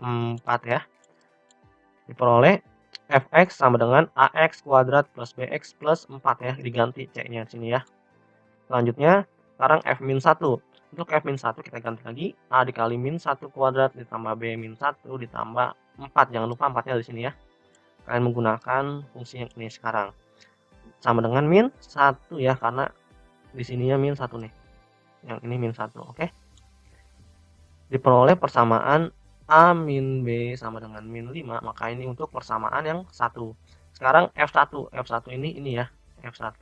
4 ya. Diperoleh Fx sama dengan AX kuadrat plus BX plus 4 ya, diganti C-nya di sini ya. Selanjutnya, sekarang F-1. Untuk F-1 kita ganti lagi, A dikali min 1 kuadrat ditambah B min 1 ditambah 4. Jangan lupa 4-nya di sini ya. Kalian menggunakan fungsi yang ini sekarang. Sama dengan min 1 ya, karena di sininya min 1 nih. Yang ini min 1, oke. Diperoleh persamaan A min B sama dengan min 5, maka ini untuk persamaan yang 1. Sekarang F1. F1 ini ya, F1.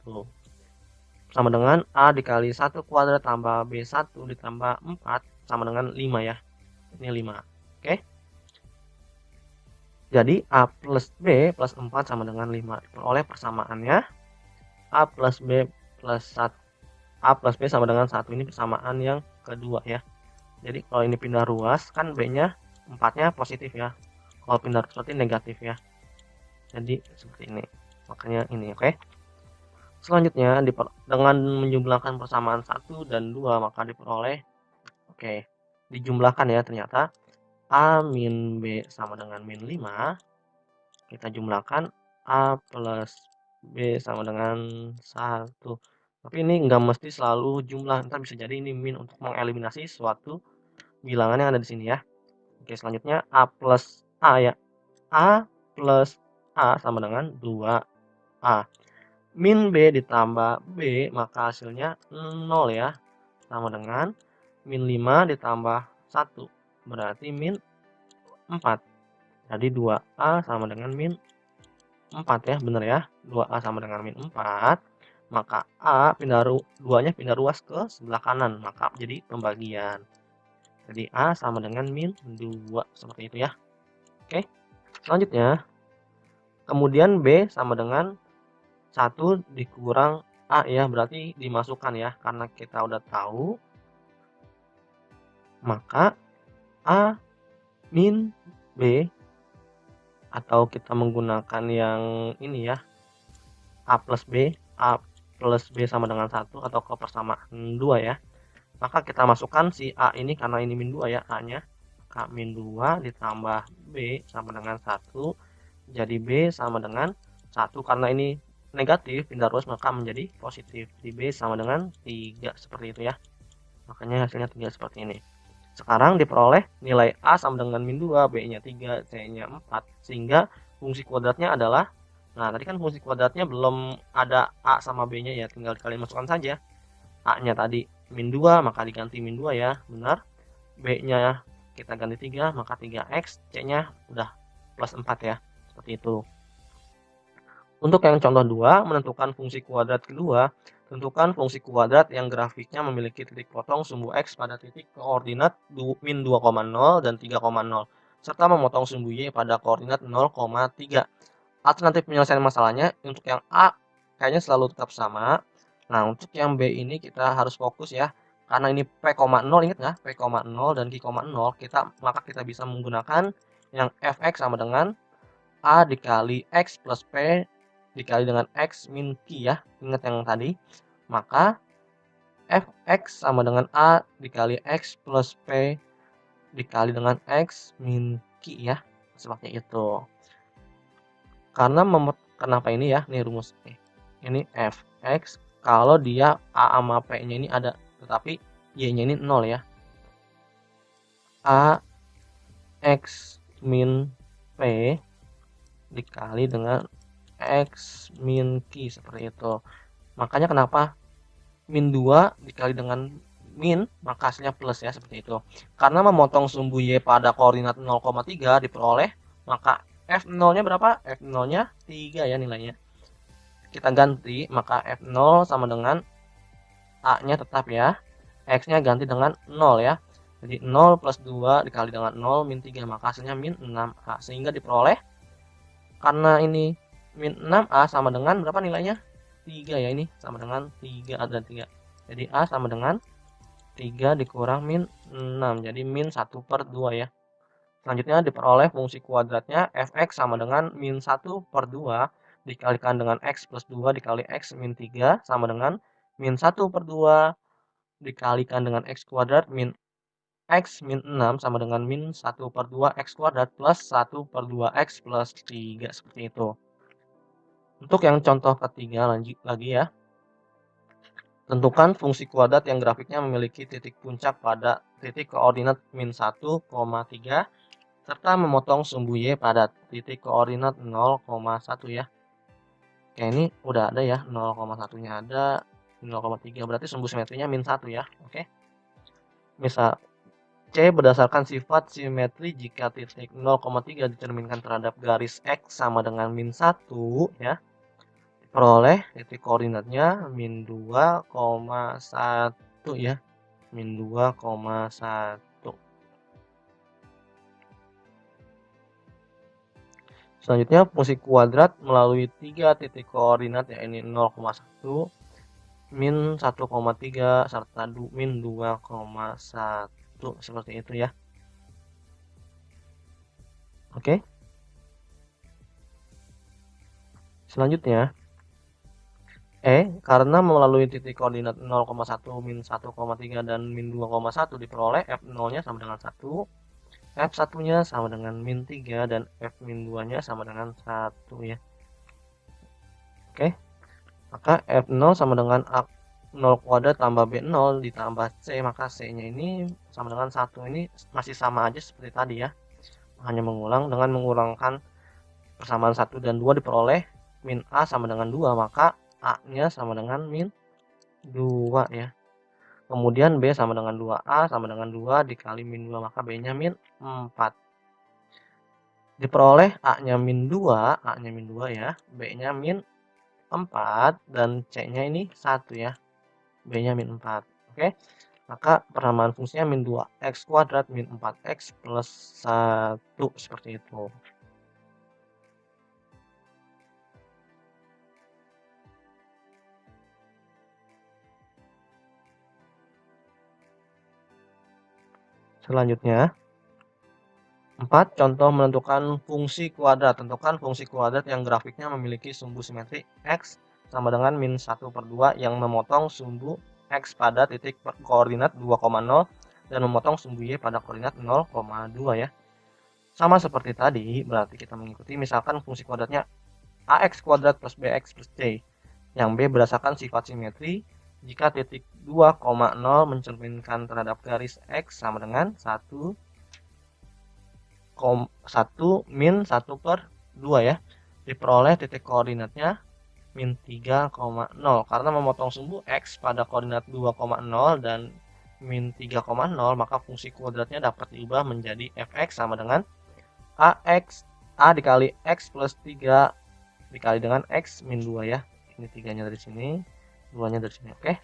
Sama dengan A dikali 1 kuadrat tambah B1 ditambah 4 sama dengan 5 ya. Ini 5, oke. Jadi A plus B plus 4 sama dengan 5. Diperoleh persamaannya A plus B plus 1. A plus B sama dengan 1. Ini persamaan yang kedua ya. Jadi kalau ini pindah ruas, kan B-nya 4-nya positif ya. Kalau pindah ruas berarti negatif ya. Jadi seperti ini. Makanya ini, oke. Selanjutnya, dengan menjumlahkan persamaan 1 dan 2, maka diperoleh, oke, dijumlahkan ya ternyata. A min B sama dengan min 5. Kita jumlahkan A plus B sama dengan 1. Tapi ini nggak mesti selalu jumlah. Ntar bisa jadi ini min untuk mengeliminasi suatu bilangan yang ada di sini ya. Oke, selanjutnya A plus A ya. A plus A sama dengan 2A. Min B ditambah B, maka hasilnya 0 ya. Sama dengan min 5 ditambah 1. Berarti min 4. Jadi 2A sama dengan min 4 ya, benar ya. 2A sama dengan min 4. Maka A pindah 2-nya pindah ruas ke sebelah kanan, maka jadi pembagian. Jadi A sama dengan min 2, seperti itu ya. Oke. Selanjutnya, kemudian B sama dengan 1 dikurang A ya, berarti dimasukkan ya. Karena kita udah tahu, maka A min B, atau kita menggunakan yang ini ya, A plus B sama dengan 1 atau ke persamaan 2 ya. Maka kita masukkan si A ini karena ini min 2 ya, A-nya. K min 2 ditambah B sama dengan 1. Jadi B sama dengan 1. Karena ini negatif, pindah ruas maka menjadi positif. Di B sama dengan 3 seperti itu ya. Makanya hasilnya 3 seperti ini. Sekarang diperoleh nilai A sama dengan min 2, B-nya 3, C-nya 4. Sehingga fungsi kuadratnya adalah, nah tadi kan fungsi kuadratnya belum ada A sama B-nya ya, tinggal kalian masukkan saja. A-nya tadi min 2, maka diganti min 2 ya, benar. B-nya kita ganti 3, maka 3X. C-nya udah plus 4 ya, seperti itu. Untuk yang contoh 2, menentukan fungsi kuadrat kedua, tentukan fungsi kuadrat yang grafiknya memiliki titik potong sumbu X pada titik koordinat min 2,0 dan 3,0, serta memotong sumbu Y pada koordinat 0,3. Alternatif penyelesaian masalahnya, untuk yang A kayaknya selalu tetap sama. Nah, untuk yang B ini kita harus fokus ya. Karena ini P,0, ingat nggak? P,0 dan Q,0, maka kita bisa menggunakan yang Fx sama dengan A dikali X plus P dikali dengan X min Q ya. Ingat yang tadi. Maka Fx sama dengan A dikali X plus P dikali dengan X min Q ya. Seperti itu. Karena kenapa ini ya? Nih rumus ini Fx kalau dia A sama P-nya ini ada, tetapi Y-nya ini 0 ya. A X min P dikali dengan X min Q seperti itu. Makanya kenapa min 2 dikali dengan min, maka hasilnya plus ya, seperti itu. Karena memotong sumbu Y pada koordinat 0,3 diperoleh, maka F0-nya berapa? F0-nya 3 ya nilainya. Kita ganti, maka F0 sama dengan A-nya tetap ya. X-nya ganti dengan 0 ya. Jadi 0 plus 2 dikali dengan 0 min 3, maka hasilnya min 6A. Sehingga diperoleh, karena ini min 6A sama dengan berapa nilainya? 3 ya, ini sama dengan 3 dan 3. Jadi A sama dengan 3 dikurang min 6. Jadi min 1/2 ya. Selanjutnya diperoleh fungsi kuadratnya Fx sama dengan min 1/2 dikalikan dengan X plus 2 dikali X min 3 sama dengan min 1/2 dikalikan dengan X kuadrat min X min 6 sama dengan min 1/2 X kuadrat plus 1/2 X plus 3 seperti itu. Untuk yang contoh ketiga lanjut lagi ya. Tentukan fungsi kuadrat yang grafiknya memiliki titik puncak pada titik koordinat min 1,3 serta memotong sumbu Y pada titik koordinat 0,1 ya. Oke, ini udah ada ya, 0,1-nya ada, 0,3 berarti sumbu simetrinya min 1 ya. Oke. Misal C berdasarkan sifat simetri jika titik 0,3 dicerminkan terhadap garis X sama dengan min 1 ya. Peroleh titik koordinatnya min 2,1 ya. Min 2,1. Selanjutnya fungsi kuadrat melalui 3 titik koordinat ya, ini 0,1, min 1,3 serta min 2,1 seperti itu ya. Oke. Selanjutnya karena melalui titik koordinat 0,1, min 1,3 dan min 2,1 diperoleh F0-nya sama dengan 1, F1-nya sama dengan min 3 dan F min 2-nya sama dengan 1 ya. Oke. Maka F0 sama dengan A0 kuadrat tambah B0 ditambah C, maka C-nya ini sama dengan 1. Ini masih sama aja seperti tadi ya. Hanya mengulang, dengan mengurangkan persamaan 1 dan 2 diperoleh min A sama dengan 2, maka A-nya sama dengan min 2 ya. Kemudian B sama dengan 2A sama dengan 2 dikali min 2, maka B-nya min 4. Diperoleh A-nya min 2, A-nya min 2 ya, B-nya min 4 dan C-nya ini 1 ya. B-nya min 4. Oke. Maka persamaan fungsinya min 2x kuadrat min 4x plus 1 seperti itu. Selanjutnya, 4. Contoh menentukan fungsi kuadrat. Tentukan fungsi kuadrat yang grafiknya memiliki sumbu simetri X sama dengan min 1/2 yang memotong sumbu X pada titik koordinat 2,0 dan memotong sumbu Y pada koordinat 0,2 ya. Sama seperti tadi, berarti kita mengikuti misalkan fungsi kuadratnya AX kuadrat plus BX plus C, yang B berdasarkan sifat simetri jika titik 2,0 mencerminkan terhadap garis X sama dengan 1 min 1/2 ya. Diperoleh titik koordinatnya min 3,0. Karena memotong sumbu X pada koordinat 2,0 dan min 3,0, maka fungsi kuadratnya dapat diubah menjadi fx sama dengan A dikali X plus 3 dikali dengan X min 2 ya. Ini 3-nya dari sini, 2-nya dari sini. Oke.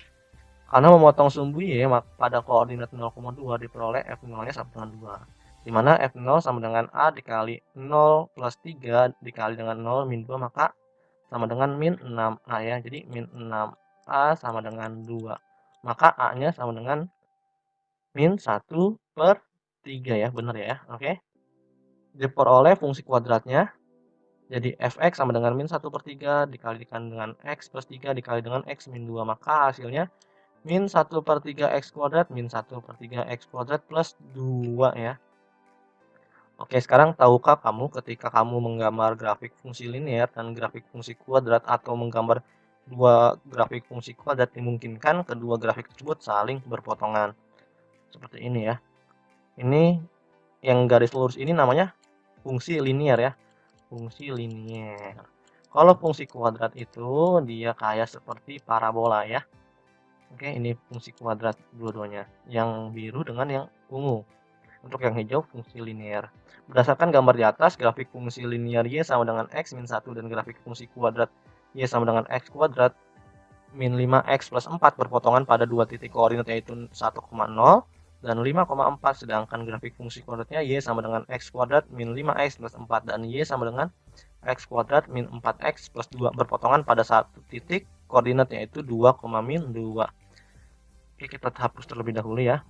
Karena memotong sumbu Y pada koordinat 0,2 diperoleh F0-nya sama dengan 2. Di mana F0 sama dengan A dikali 0 plus 3 dikali dengan 0 min 2, maka sama dengan min 6A ya. Jadi min 6A sama dengan 2. Maka A-nya sama dengan min 1/3 ya. Benar ya. Oke. Diperoleh fungsi kuadratnya. Jadi fx sama dengan min 1/3 dikalikan dengan x plus 3 dikali dengan x min 2. Maka hasilnya min 1/3 x kuadrat min 1/3 x kuadrat plus 2 ya. Oke, sekarang tahukah kamu ketika kamu menggambar grafik fungsi linear dan grafik fungsi kuadrat atau menggambar dua grafik fungsi kuadrat dimungkinkan kedua grafik tersebut saling berpotongan. Seperti ini ya. Ini yang garis lurus ini namanya fungsi linear ya. Fungsi linear. Kalau fungsi kuadrat itu dia kayak seperti parabola ya. Oke, ini fungsi kuadrat dua-duanya. Yang biru dengan yang ungu. Untuk yang hijau fungsi linear. Berdasarkan gambar di atas, grafik fungsi linear Y sama dengan X min 1 dan grafik fungsi kuadrat Y sama dengan X kuadrat min 5X plus 4 berpotongan pada dua titik koordinat yaitu 1,0 dan 5,4, sedangkan grafik fungsi kuadratnya Y sama dengan X kuadrat min 5X plus 4 dan Y sama dengan X kuadrat min 4X plus 2 berpotongan pada satu titik koordinat yaitu 2, min 2. Oke, kita hapus terlebih dahulu ya.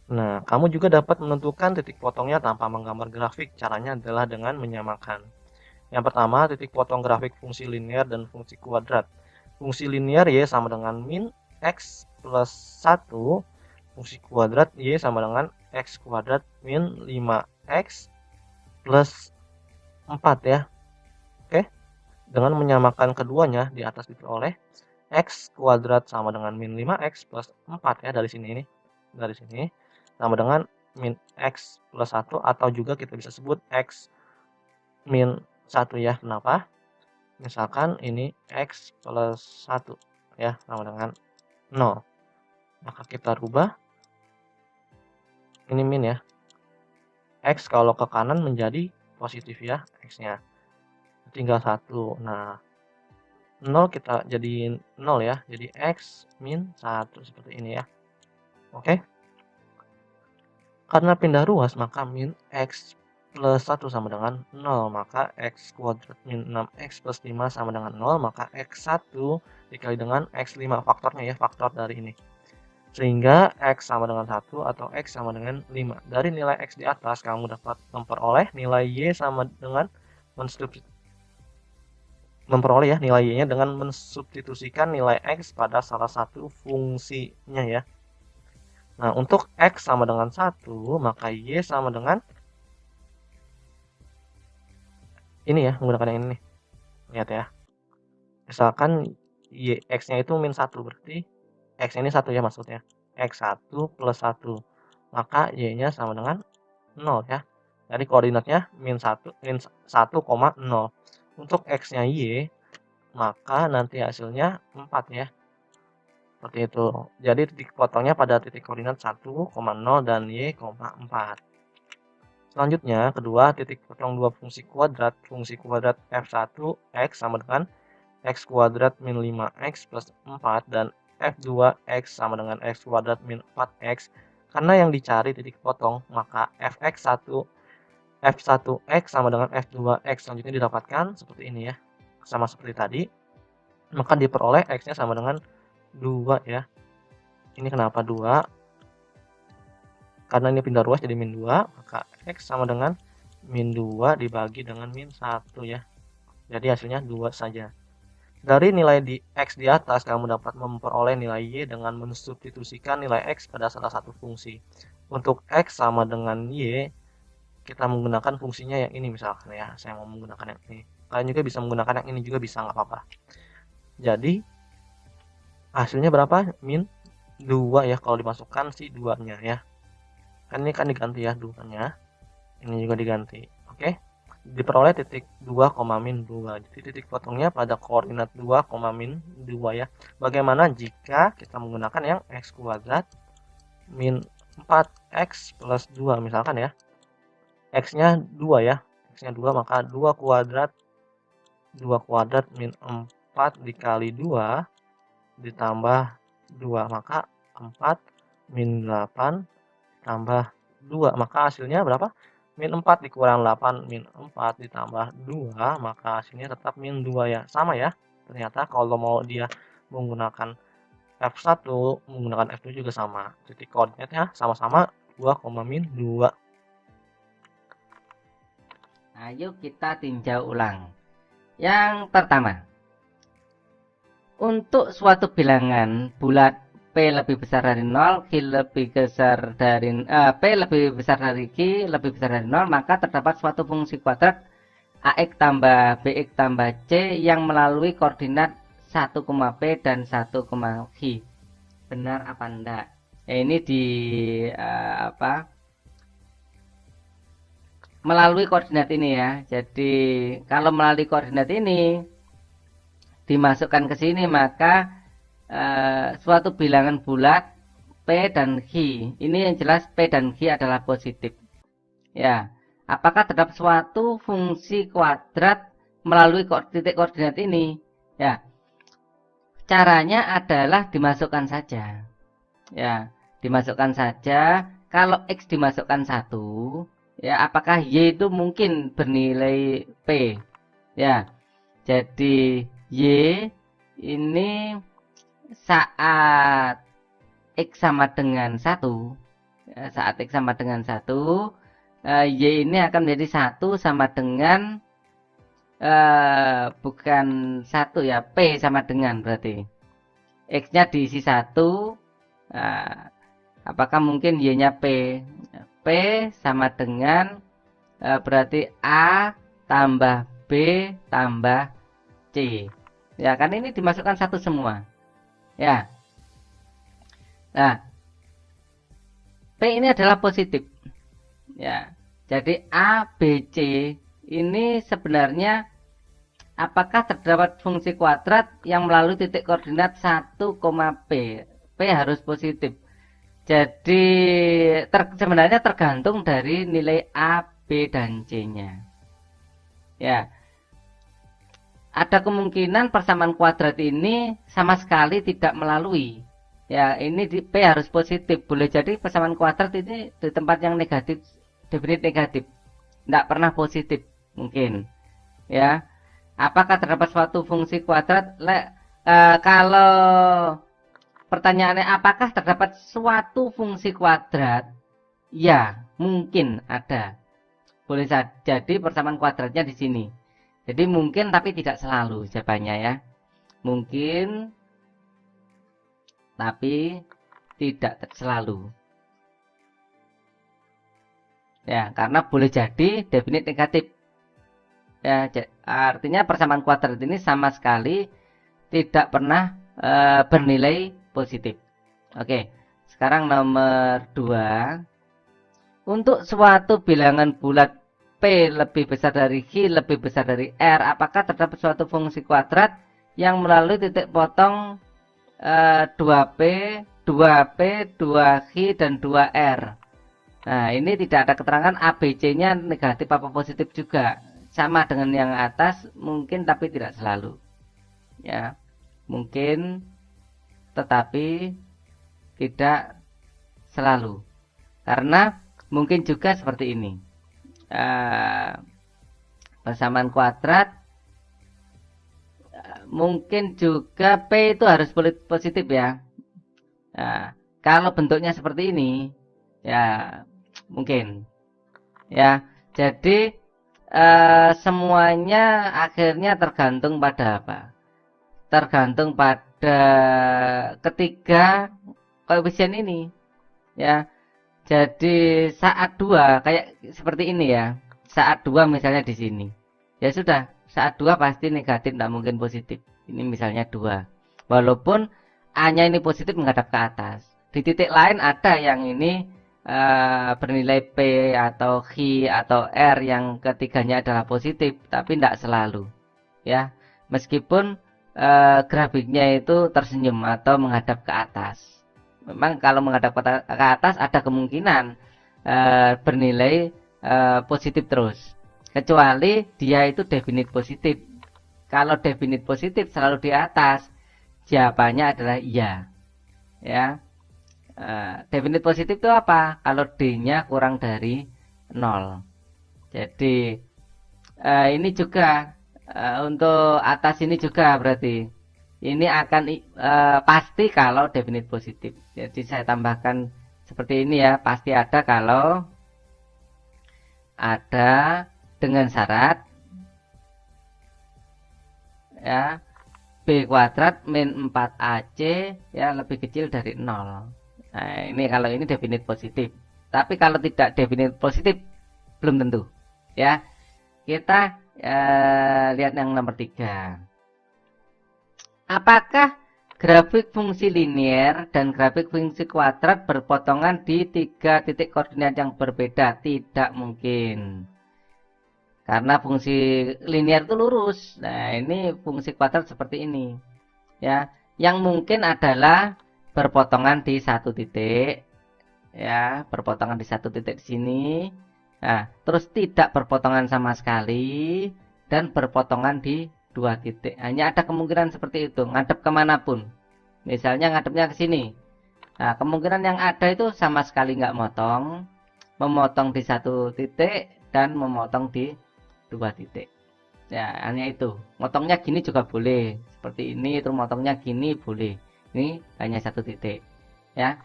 Nah, kamu juga dapat menentukan titik potongnya tanpa menggambar grafik. Caranya adalah dengan menyamakan. Yang pertama, titik potong grafik fungsi linear dan fungsi kuadrat. Fungsi linear Y sama dengan min X plus 1. Fungsi kuadrat Y sama dengan X kuadrat min 5X plus 4 ya. Oke. Dengan menyamakan keduanya, di atas diperoleh X kuadrat sama dengan min 5X plus 4 ya, dari sini ini. Dari sini. Sama dengan min X plus 1 atau juga kita bisa sebut X min 1 ya. Kenapa? Misalkan ini X plus 1 ya sama dengan 0. Maka kita rubah ini min ya. X kalau ke kanan menjadi positif ya X-nya. Tinggal 1. Nah, 0 kita jadiin 0 ya. Jadi X min 1 seperti ini ya. Oke. Karena pindah ruas maka min X plus 1 sama dengan 0. Maka X kuadrat min 6X plus 5 sama dengan 0. Maka X1 dikali dengan X5. Faktornya ya, faktor dari ini. Sehingga X sama dengan 1 atau X sama dengan 5. Dari nilai X di atas kamu dapat memperoleh nilai Y sama dengan memperoleh ya nilai Y-nya dengan mensubstitusikan nilai X pada salah satu fungsinya ya. Nah, untuk X sama dengan 1, maka Y sama dengan ini ya, menggunakan yang ini nih. Lihat ya. Misalkan X-nya itu min 1, berarti X ini 1 ya maksudnya. X1 plus 1. Maka Y-nya sama dengan 0 ya. Jadi koordinatnya min 1, 0. Untuk X-nya Y, maka nanti hasilnya 4 ya. Seperti itu. Jadi titik potongnya pada titik koordinat 1,0 dan Y, 4. Selanjutnya, kedua, titik potong dua fungsi kuadrat f1 x sama dengan x kuadrat min 5x plus 4 dan f2 x sama dengan x kuadrat min 4x. Karena yang dicari titik potong, maka f1x sama dengan f2x selanjutnya didapatkan seperti ini ya. Sama seperti tadi. Maka diperoleh x-nya sama dengan 2 ya. Ini kenapa 2? Karena ini pindah ruas jadi min 2, maka X sama dengan min 2 dibagi dengan min 1 ya. Jadi hasilnya 2 saja. Dari nilai di X di atas, kamu dapat memperoleh nilai Y dengan mensubstitusikan nilai X pada salah satu fungsi. Untuk X sama dengan Y, kita menggunakan fungsinya yang ini misalkan ya. Saya mau menggunakan yang ini. Kalian juga bisa menggunakan yang ini juga bisa, nggak apa-apa. Jadi, hasilnya berapa? Min 2 ya, kalau dimasukkan si 2-nya ya. Kan ini kan diganti ya 2-nya. Ini juga diganti. Oke. Diperoleh titik 2, min 2. Jadi titik potongnya pada koordinat 2, min 2 ya. Bagaimana jika kita menggunakan yang X kuadrat min 4X plus 2 misalkan ya. X-nya 2 ya. X-nya 2, maka 2 kuadrat min 4 dikali 2 ditambah 2, maka 4 min 8 tambah 2, maka hasilnya berapa? Min 4 dikurang 8 min 4 ditambah 2, maka hasilnya tetap min 2 ya. Sama ya. Ternyata kalau mau dia menggunakan F1, menggunakan F2 juga sama. Titik koordinatnya sama-sama 2, min 2. Ayo kita tinjau ulang. Yang pertama, untuk suatu bilangan bulat P lebih besar dari 0, Q lebih besar dari P lebih besar dari Q lebih besar dari 0, maka terdapat suatu fungsi kuadrat AX tambah BX tambah C yang melalui koordinat 1, P dan 1, Q. Benar apa enggak? Ini di melalui koordinat ini ya. Jadi kalau melalui koordinat ini dimasukkan ke sini, maka suatu bilangan bulat P dan Q, ini yang jelas P dan Q adalah positif ya. Apakah terdapat suatu fungsi kuadrat melalui titik koordinat ini ya? Caranya adalah dimasukkan saja ya, dimasukkan saja. Kalau X dimasukkan 1 ya, apakah Y itu mungkin bernilai P ya. Jadi Y ini saat X sama dengan 1 ya, saat X sama dengan 1, Y ini akan menjadi 1 sama dengan bukan 1 ya, P sama dengan, berarti X nya diisi 1. Apakah mungkin Y nya P? P sama dengan berarti A tambah B tambah C ya, kan ini dimasukkan 1 semua ya. Nah, P ini adalah positif ya. Jadi A, B, C ini sebenarnya apakah terdapat fungsi kuadrat yang melalui titik koordinat 1, P. P harus positif. Jadi sebenarnya tergantung dari nilai A, B, dan C-nya ya. Ada kemungkinan persamaan kuadrat ini sama sekali tidak melalui ya. Ini di P harus positif. Boleh jadi persamaan kuadrat ini di tempat yang negatif, definit negatif, tidak pernah positif mungkin ya. Apakah terdapat suatu fungsi kuadrat? Kalau pertanyaannya apakah terdapat suatu fungsi kuadrat, ya mungkin ada. Boleh jadi persamaan kuadratnya di sini. Jadi mungkin tapi tidak selalu jawabannya ya. Mungkin tapi tidak selalu ya, karena boleh jadi definit negatif ya. Artinya persamaan kuadrat ini sama sekali tidak pernah bernilai positif. Oke, sekarang nomor 2. Untuk suatu bilangan bulat P lebih besar dari Q lebih besar dari R, apakah terdapat suatu fungsi kuadrat yang melalui titik potong 2P, 2P, 2Q, dan 2R. Nah, ini tidak ada keterangan ABC-nya negatif apa positif juga. Sama dengan yang atas, mungkin tapi tidak selalu. Ya, mungkin tetapi tidak selalu. Karena mungkin juga seperti ini. Persamaan kuadrat mungkin juga P itu harus positif ya. Nah, kalau bentuknya seperti ini Ya, mungkin. Ya, jadi semuanya akhirnya tergantung pada apa? Tergantung pada ketiga koefisien ini. Ya, jadi saat dua kayak seperti ini ya. Saat dua misalnya di sini. Ya sudah, saat dua pasti negatif, tidak mungkin positif. Ini misalnya dua. Walaupun A-nya ini positif menghadap ke atas. Di titik lain ada yang ini bernilai P atau Q atau R yang ketiganya adalah positif, tapi tidak selalu. Ya, meskipun grafiknya itu tersenyum atau menghadap ke atas. Memang kalau menghadap ke atas ada kemungkinan bernilai positif terus, kecuali dia itu definite positif. Kalau definite positif selalu di atas, jawabannya adalah iya. Ya, definite positif itu apa? Kalau D-nya kurang dari 0. Jadi ini juga untuk atas ini juga berarti ini akan pasti kalau definite positif. Jadi saya tambahkan seperti ini ya, pasti ada kalau ada dengan syarat ya B kuadrat min 4AC ya lebih kecil dari 0. Nah, ini kalau ini definite positif. Tapi kalau tidak definite positif belum tentu. Ya. Kita lihat yang nomor 3. Apakah grafik fungsi linier dan grafik fungsi kuadrat berpotongan di 3 titik koordinat yang berbeda? Tidak mungkin. Karena fungsi linier itu lurus. Nah, ini fungsi kuadrat seperti ini. Ya, yang mungkin adalah berpotongan di satu titik. Ya, berpotongan di satu titik di sini. Nah, terus tidak berpotongan sama sekali dan berpotongan di 2 titik. Hanya ada kemungkinan seperti itu, ngadep kemanapun. Misalnya ngadepnya ke sini. Nah, kemungkinan yang ada itu sama sekali nggak motong, memotong di satu titik dan memotong di 2 titik. Ya, hanya itu. Motongnya gini juga boleh. Seperti ini, terus motongnya gini boleh. Ini hanya satu titik. Ya.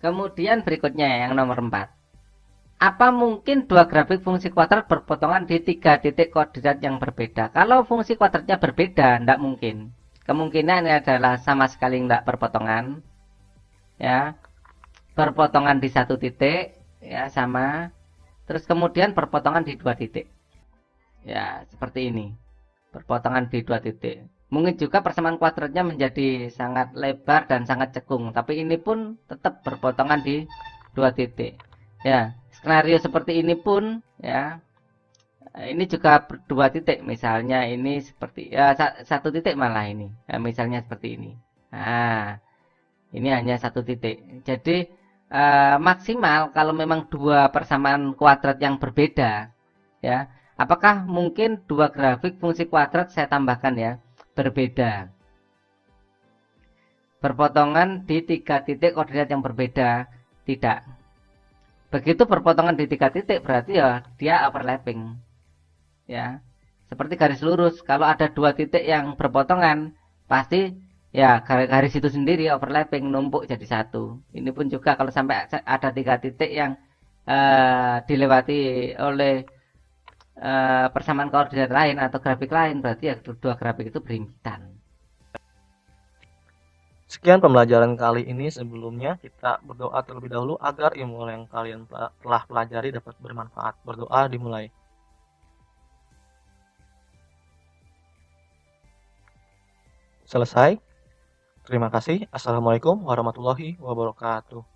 Kemudian berikutnya yang nomor 4. Apa mungkin dua grafik fungsi kuadrat berpotongan di 3 titik koordinat yang berbeda? Kalau fungsi kuadratnya berbeda, tidak mungkin. Kemungkinan adalah sama sekali tidak berpotongan. Ya. Berpotongan di satu titik, ya sama. Terus kemudian berpotongan di 2 titik. Ya, seperti ini. Berpotongan di 2 titik. Mungkin juga persamaan kuadratnya menjadi sangat lebar dan sangat cekung, tapi ini pun tetap berpotongan di 2 titik. Ya, skenario seperti ini pun ya, ini juga 2 titik, misalnya ini seperti ya satu titik malah ini. Ya, misalnya seperti ini. Nah, ini hanya satu titik. Jadi maksimal kalau memang dua persamaan kuadrat yang berbeda, ya. Apakah mungkin dua grafik fungsi kuadrat saya tambahkan ya berbeda, berpotongan di 3 titik koordinat yang berbeda? Tidak. Begitu berpotongan di 3 titik berarti ya dia overlapping. Ya, seperti garis lurus. Kalau ada 2 titik yang berpotongan, pasti ya garis itu sendiri overlapping, numpuk jadi satu. Ini pun juga kalau sampai ada 3 titik yang dilewati oleh persamaan koordinat lain atau grafik lain, berarti ya dua grafik itu berimpitan. Sekian pembelajaran kali ini. Sebelumnya kita berdoa terlebih dahulu agar ilmu yang kalian telah pelajari dapat bermanfaat. Berdoa dimulai. Selesai. Terima kasih. Assalamualaikum warahmatullahi wabarakatuh.